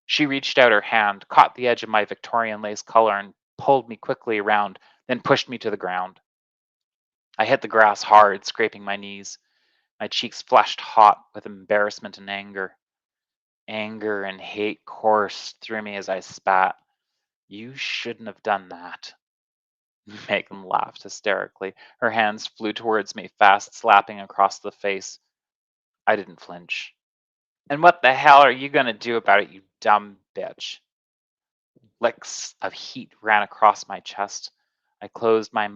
She reached out her hand, caught the edge of my Victorian lace collar, and pulled me quickly around, then pushed me to the ground. I hit the grass hard, scraping my knees. My cheeks flushed hot with embarrassment and anger. Anger and hate coursed through me as I spat. You shouldn't have done that. Megan laughed hysterically. Her hands flew towards me, fast, slapping across the face. I didn't flinch. And what the hell are you going to do about it, you dumb bitch? Licks of heat ran across my chest. I closed my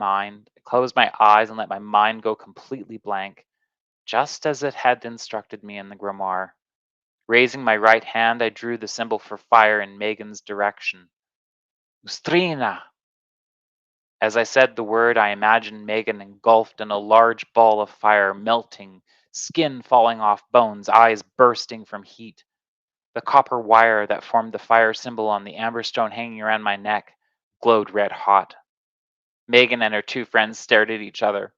eyes and let my mind go completely blank, just as it had instructed me in the grimoire. Raising my right hand, I drew the symbol for fire in Megan's direction. Ustrina! As I said the word, I imagined Megan engulfed in a large ball of fire, melting, skin falling off bones, eyes bursting from heat. The copper wire that formed the fire symbol on the amber stone hanging around my neck glowed red hot. Megan and her two friends stared at each other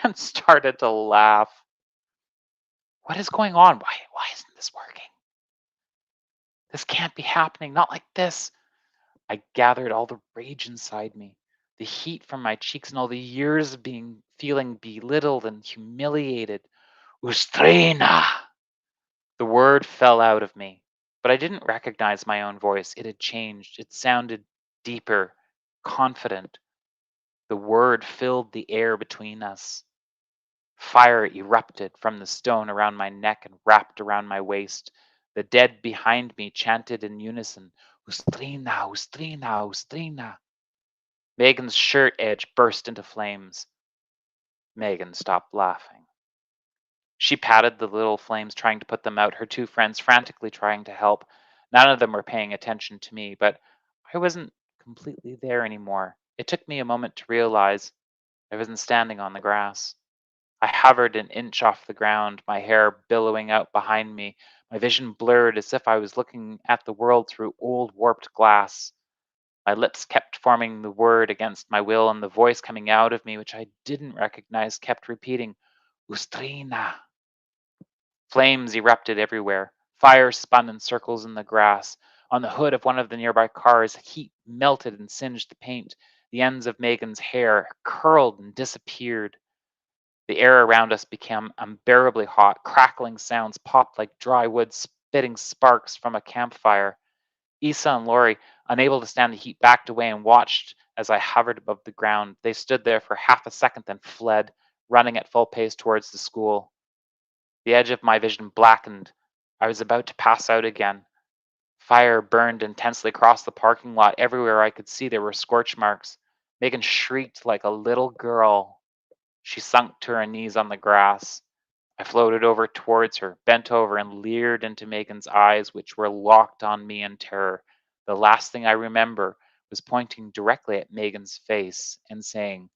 and started to laugh. What is going on? Why isn't this working? This can't be happening, not like this. I gathered all the rage inside me, the heat from my cheeks and all the years of feeling belittled and humiliated. Ustrina! The word fell out of me, but I didn't recognize my own voice. It had changed. It sounded deeper, confident. The word filled the air between us. Fire erupted from the stone around my neck and wrapped around my waist. The dead behind me chanted in unison, Ustrina, Ustrina, Ustrina. Megan's shirt edge burst into flames. Megan stopped laughing. She patted the little flames, trying to put them out, her two friends frantically trying to help. None of them were paying attention to me, but I wasn't completely there anymore. It took me a moment to realize I wasn't standing on the grass. I hovered an inch off the ground, my hair billowing out behind me, my vision blurred as if I was looking at the world through old warped glass. My lips kept forming the word against my will, and the voice coming out of me, which I didn't recognize, kept repeating, Ustrina. Flames erupted everywhere. Fire spun in circles in the grass. On the hood of one of the nearby cars, heat melted and singed the paint. The ends of Megan's hair curled and disappeared. The air around us became unbearably hot. Crackling sounds popped like dry wood spitting sparks from a campfire. Issa and Lori, unable to stand the heat, backed away and watched as I hovered above the ground. They stood there for half a second, then fled, running at full pace towards the school. The edge of my vision blackened. I was about to pass out again. Fire burned intensely across the parking lot. Everywhere I could see there were scorch marks. Megan shrieked like a little girl. She sunk to her knees on the grass. I floated over towards her, bent over, and leered into Megan's eyes, which were locked on me in terror. The last thing I remember was pointing directly at Megan's face and saying,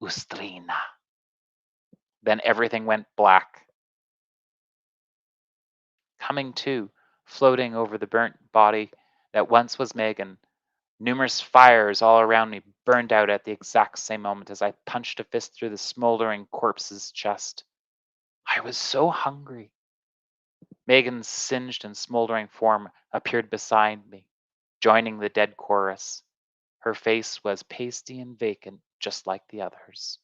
Ustrina. Then everything went black. Coming to, floating over the burnt body that once was Megan, numerous fires all around me burned out at the exact same moment as I punched a fist through the smoldering corpse's chest. I was so hungry. Megan's singed and smoldering form appeared beside me, joining the dead chorus. Her face was pasty and vacant, just like the others.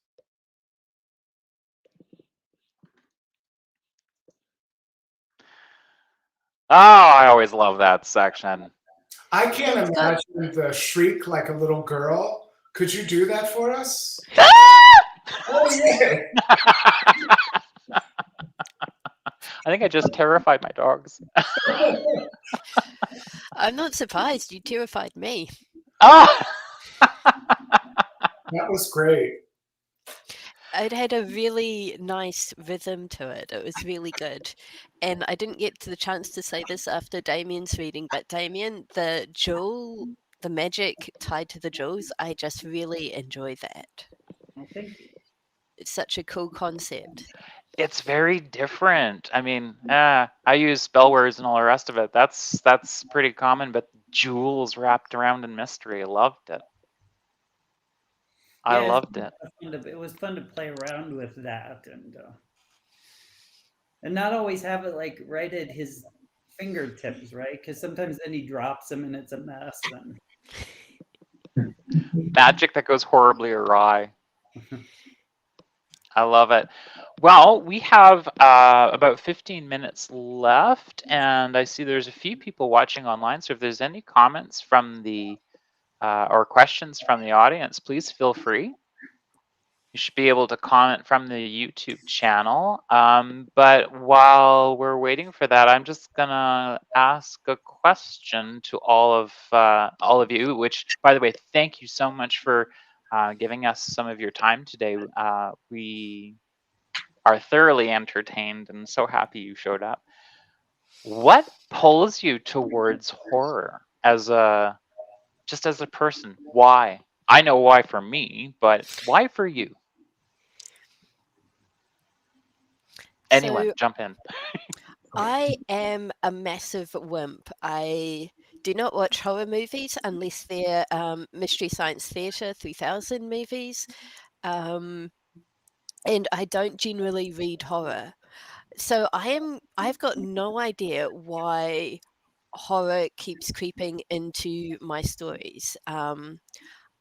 Oh, I always love that section. I can't imagine the shriek like a little girl. Could you do that for us? Oh, yeah. I think I just terrified my dogs. I'm not surprised. You terrified me. Oh! That was great. It had a really nice rhythm to it. It was really good. And I didn't get to the chance to say this after Damien's reading, but Damien, the jewel, the magic tied to the jewels, I just really enjoy that. I think It's such a cool concept. It's very different. I mean, I use spell words and all the rest of it. That's pretty common, but jewels wrapped around in mystery. I loved it. I loved it. It was fun to play around with that, and not always have it like right at his fingertips, right? Because sometimes then he drops them and it's a mess. Then Magic that goes horribly awry. I love it. Well, we have about 15 minutes left, and I see there's a few people watching online. So if there's any comments from the or questions from the audience, please feel free. You should be able to comment from the YouTube channel. But while we're waiting for that, I'm just gonna ask a question to all of you. Which, by the way, thank you so much for giving us some of your time today. We are thoroughly entertained and so happy you showed up. What pulls you towards horror as a person? Why? I know why for me, but why for you? Anyone, So jump in. I am a massive wimp. I do not watch horror movies unless they're Mystery Science Theatre 3000 movies. And I don't generally read horror. So I've got no idea why horror keeps creeping into my stories. I'm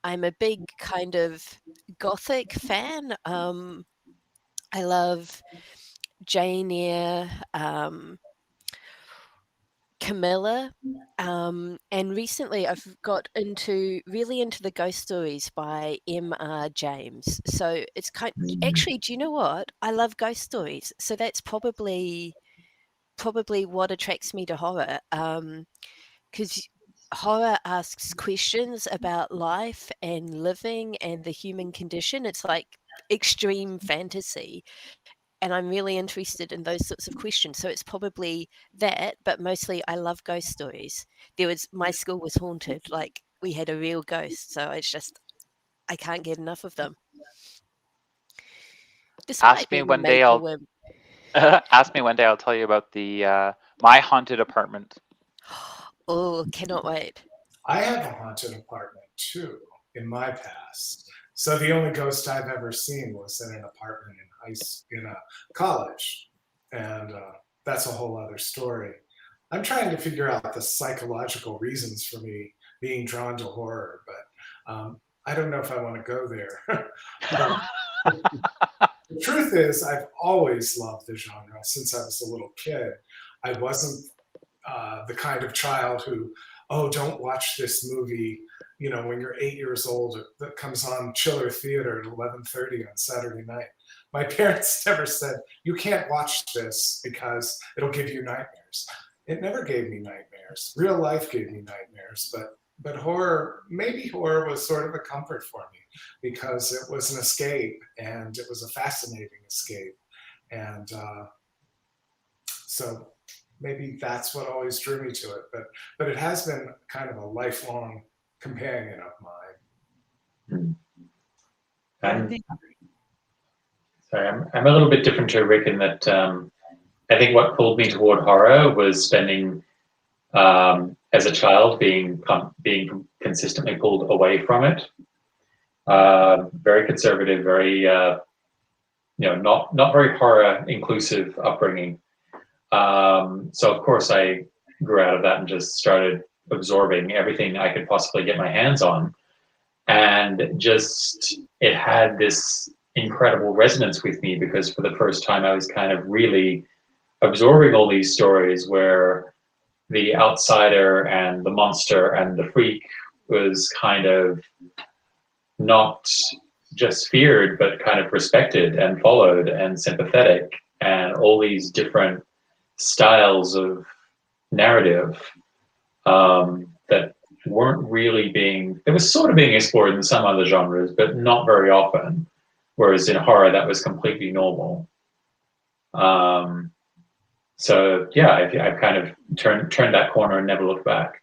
a big kind of gothic fan. I love Jane Eyre, Camilla, and recently I've got really into the ghost stories by M.R. James. So it's actually, do you know what? I love ghost stories, so that's probably what attracts me to horror. Because horror asks questions about life and living and the human condition. It's like extreme fantasy. And I'm really interested in those sorts of questions. So it's probably that, but mostly I love ghost stories. My school was haunted, like we had a real ghost. So it's just, I can't get enough of them. Despite Ask me being a one day. major wimp. Ask me one day. I'll tell you about the my haunted apartment. Oh, cannot wait. I have a haunted apartment too in my past. So the only ghost I've ever seen was in an apartment in a college, and that's a whole other story. I'm trying to figure out the psychological reasons for me being drawn to horror, but I don't know if I want to go there. The truth is, I've always loved the genre since I was a little kid. I wasn't the kind of child who, oh, don't watch this movie, when you're 8 years old, that comes on Chiller Theater at 11:30 on Saturday night. My parents never said, you can't watch this because it'll give you nightmares. It never gave me nightmares. Real life gave me nightmares, but maybe horror was sort of a comfort for me because it was an escape, and it was a fascinating escape. And so maybe that's what always drew me to it. But it has been kind of a lifelong companion of mine. I'm a little bit different to Rick in that I think what pulled me toward horror was spending as a child being consistently pulled away from it. Very conservative, very not very horror inclusive upbringing. So of course I grew out of that and just started absorbing everything I could possibly get my hands on, and just it had this incredible resonance with me because for the first time I was kind of really absorbing all these stories where the outsider and the monster and the freak was kind of not just feared, but kind of respected and followed and sympathetic, and all these different styles of narrative that weren't really it was sort of being explored in some other genres, but not very often. Whereas in horror, that was completely normal. So yeah, I've kind of turned that corner and never looked back.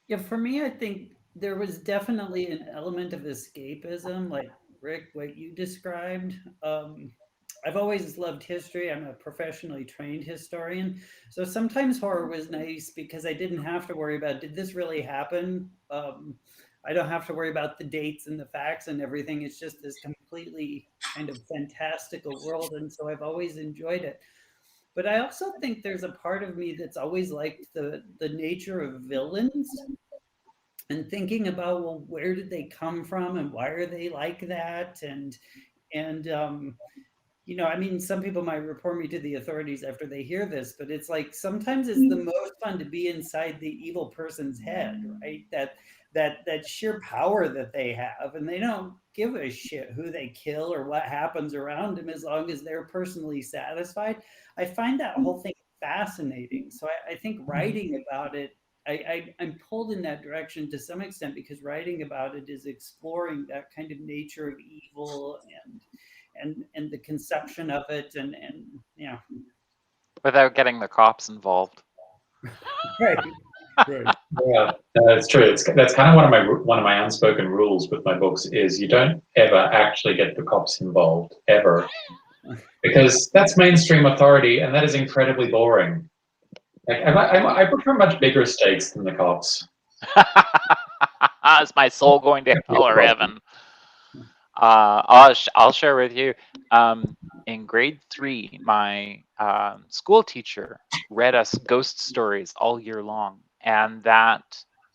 Yeah, for me, I think there was definitely an element of escapism, like Rick, what you described. I've always loved history. I'm a professionally trained historian. So sometimes horror was nice because I didn't have to worry about, did this really happen? I don't have to worry about the dates and the facts and everything. It's just this completely kind of fantastical world. And so I've always enjoyed it. But I also think there's a part of me that's always liked the nature of villains and thinking about, well, where did they come from and why are they like that? And I mean, some people might report me to the authorities after they hear this, but it's like sometimes it's the most fun to be inside the evil person's head, right? That sheer power that they have, and they don't give a shit who they kill or what happens around them as long as they're personally satisfied. I find that whole thing fascinating. So I think writing about it, I'm pulled in that direction to some extent because writing about it is exploring that kind of nature of evil and the conception of it and without getting the cops involved. Right. Yeah, that's true. That's kind of one of my unspoken rules with my books is you don't ever actually get the cops involved ever. because that's mainstream authority, and that is incredibly boring. Like, I prefer much bigger stakes than the cops. Is my soul going to hell or heaven? I'll share with you. In grade 3, my school teacher read us ghost stories all year long, and that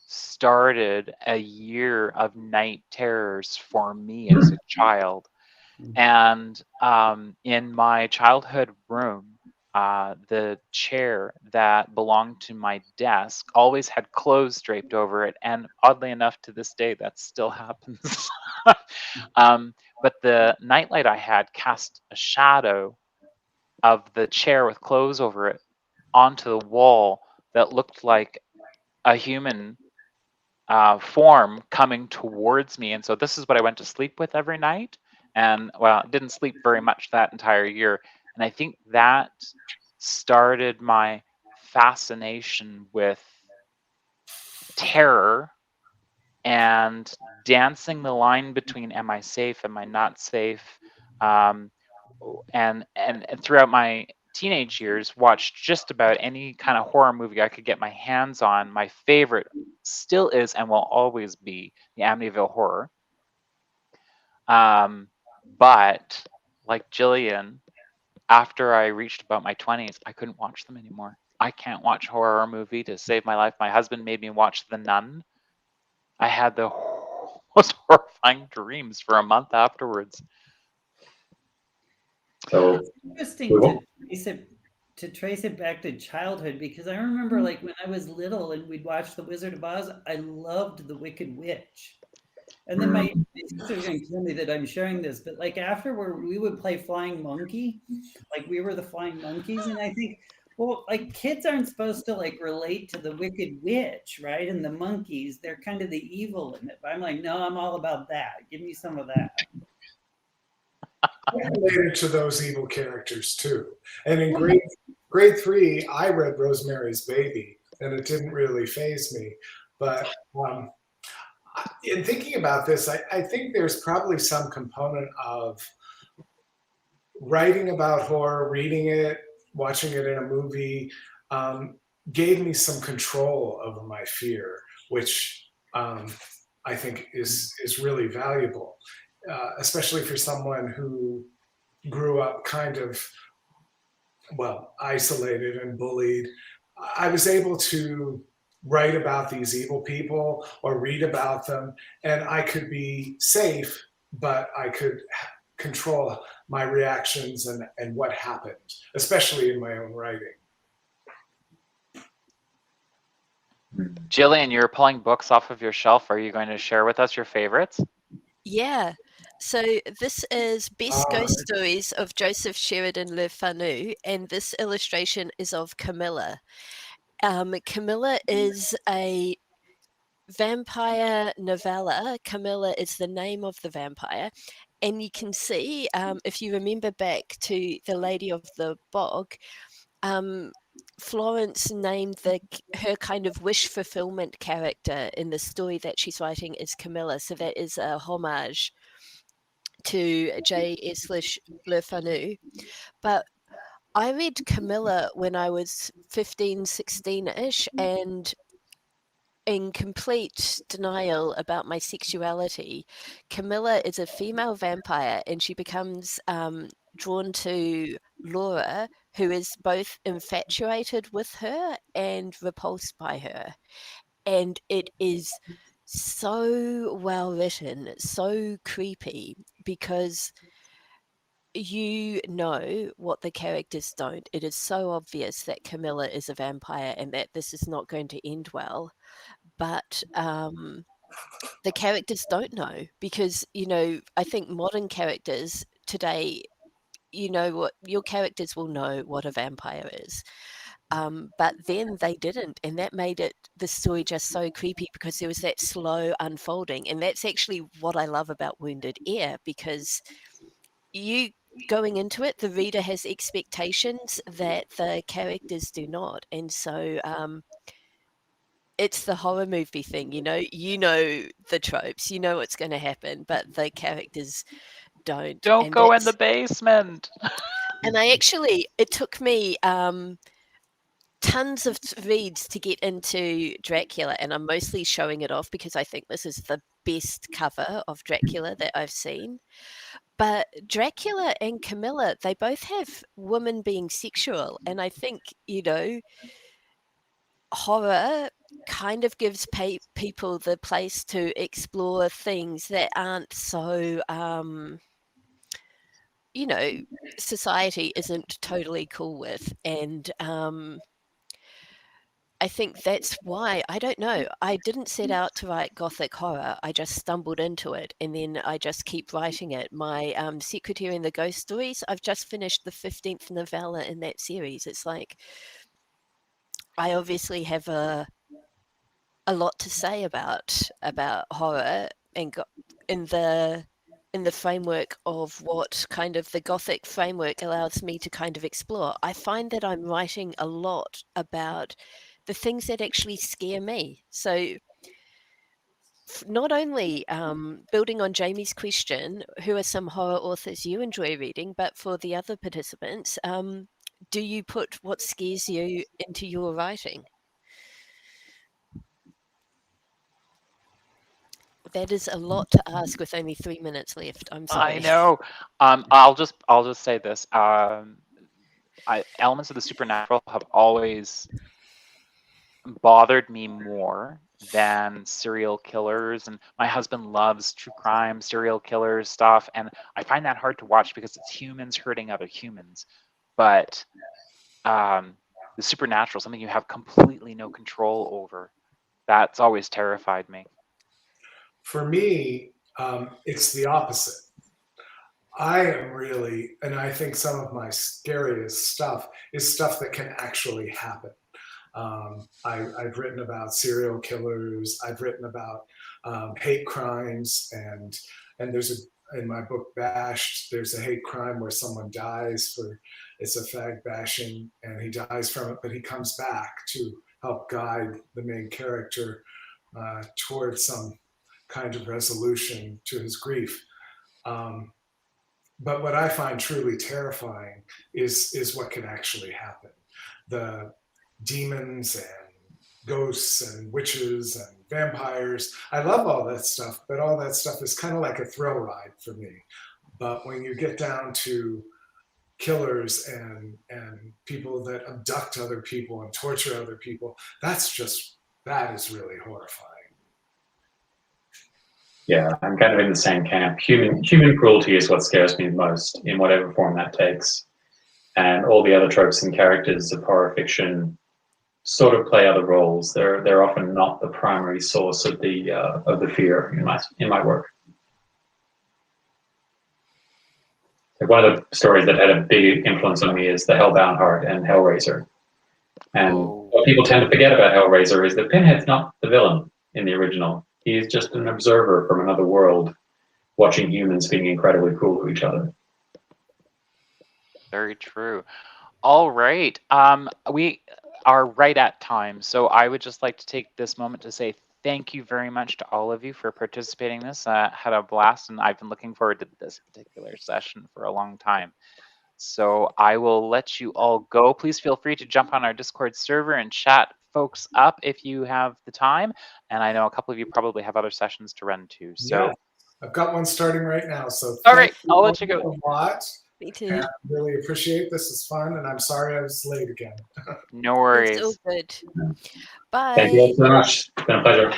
started a year of night terrors for me as a child. And in my childhood room, the chair that belonged to my desk always had clothes draped over it. And oddly enough, to this day, that still happens. But the nightlight I had cast a shadow of the chair with clothes over it onto the wall that looked like a human form coming towards me. And so this is what I went to sleep with every night. And well, I didn't sleep very much that entire year. And I think that started my fascination with terror and dancing the line between am I safe, am I not safe, um, and throughout my teenage years watched just about any kind of horror movie I could get my hands on. My favorite still is and will always be the Amityville Horror. But like Jillian, after I reached about my 20s, I couldn't watch them anymore. I can't watch a horror movie to save my life. My husband made me watch The Nun. I had the most horrifying dreams for a month afterwards. So It's interesting to trace it back to childhood, because I remember, like, when I was little and we'd watch The Wizard of Oz, I loved The Wicked Witch. And then my sister's going to tell me that I'm sharing this, but like afterward, we would play Flying Monkey, like we were the Flying Monkeys, and I think, well, like kids aren't supposed to like relate to the Wicked Witch, right? And the monkeys, they're kind of the evil in it. But I'm like, no, I'm all about that. Give me some of that. I related to those evil characters too. And in grade 3, I read Rosemary's Baby, and it didn't really faze me. But in thinking about this, I think there's probably some component of writing about horror, reading it, watching it in a movie, gave me some control over my fear, which I think is really valuable, especially for someone who grew up kind of, well, isolated and bullied. I was able to write about these evil people or read about them, and I could be safe, but I could control my reactions and what happened, especially in my own writing. Jillian, you're pulling books off of your shelf. Are you going to share with us your favorites? Yeah. So this is Best Ghost Stories of Joseph Sheridan Le Fanu, and this illustration is of Camilla. Camilla is a vampire novella. Camilla is the name of the vampire. And you can see, if you remember back to The Lady of the Bog, Florence named her kind of wish fulfillment character in the story that she's writing is Camilla. So that is a homage to J.S. Le Fanu. But I read Camilla when I was 15, 16-ish, and in complete denial about my sexuality. Camilla is a female vampire, and she becomes drawn to Laura, who is both infatuated with her and repulsed by her. And it is so well written, so creepy, because you know what the characters don't. It is so obvious that Camilla is a vampire and that this is not going to end well. But the characters don't know, because, I think modern characters today, what your characters will know what a vampire is. But then they didn't, and that made the story just so creepy, because there was that slow unfolding. And that's actually what I love about Wounded Air, because you going into it, the reader has expectations that the characters do not. And so it's the horror movie thing, you know the tropes, you know what's going to happen, but the characters don't. Don't And go in the basement. And it took me tons of reads to get into Dracula, and I'm mostly showing it off because I think this is the best cover of Dracula that I've seen. But Dracula and Camilla, they both have women being sexual, and I think, horror kind of gives people the place to explore things that aren't so, society isn't totally cool with. And I think that's why, I don't know, I didn't set out to write gothic horror. I just stumbled into it, and then I just keep writing it. My Secretary and the Ghost Stories, I've just finished the 15th novella in that series. It's like, I obviously have a lot to say about horror, and in the framework of what kind of the Gothic framework allows me to kind of explore. I find that I'm writing a lot about the things that actually scare me. So not only building on Jamie's question, who are some horror authors you enjoy reading, but for the other participants, do you put what scares you into your writing? That is a lot to ask with only 3 minutes left. I'm sorry. I know. I'll just say this. Elements of the supernatural have always bothered me more than serial killers, and my husband loves true crime, serial killers stuff, and I find that hard to watch because it's humans hurting other humans. But the supernatural, something you have completely no control over, that's always terrified me. For me, it's the opposite. I am really, and I think some of my scariest stuff is stuff that can actually happen. I've written about serial killers. I've written about hate crimes, and there's in my book Bashed, there's a hate crime where someone dies for, it's a fag bashing, and he dies from it, but he comes back to help guide the main character towards some kind of resolution to his grief. But what I find truly terrifying is what can actually happen. The demons and ghosts and witches and vampires. I love all that stuff, but all that stuff is kind of like a thrill ride for me. But when you get down to killers and people that abduct other people and torture other people, that is really horrifying. Yeah, I'm kind of in the same camp. Human cruelty is what scares me the most, in whatever form that takes. And all the other tropes and characters of horror fiction sort of play other roles. They're often not the primary source of the fear in my work. One of the stories that had a big influence on me is The Hellbound Heart and Hellraiser. And what people tend to forget about Hellraiser is that Pinhead's not the villain in the original. He's just an observer from another world, watching humans being incredibly cruel to each other. Very true. All right. We are right at time, so I would just like to take this moment to say thank you very much to all of you for participating in this. Had a blast, and I've been looking forward to this particular session for a long time. So I will let you all go. Please feel free to jump on our Discord server and chat folks up if you have the time. And I know a couple of you probably have other sessions to run too. So yeah, I've got one starting right now. So all right, I'll let you go. A lot. Me too. And I really appreciate this. It's fun, and I'm sorry I was late again. No worries. It's all good. Bye. Thank you all so much. It's been a pleasure.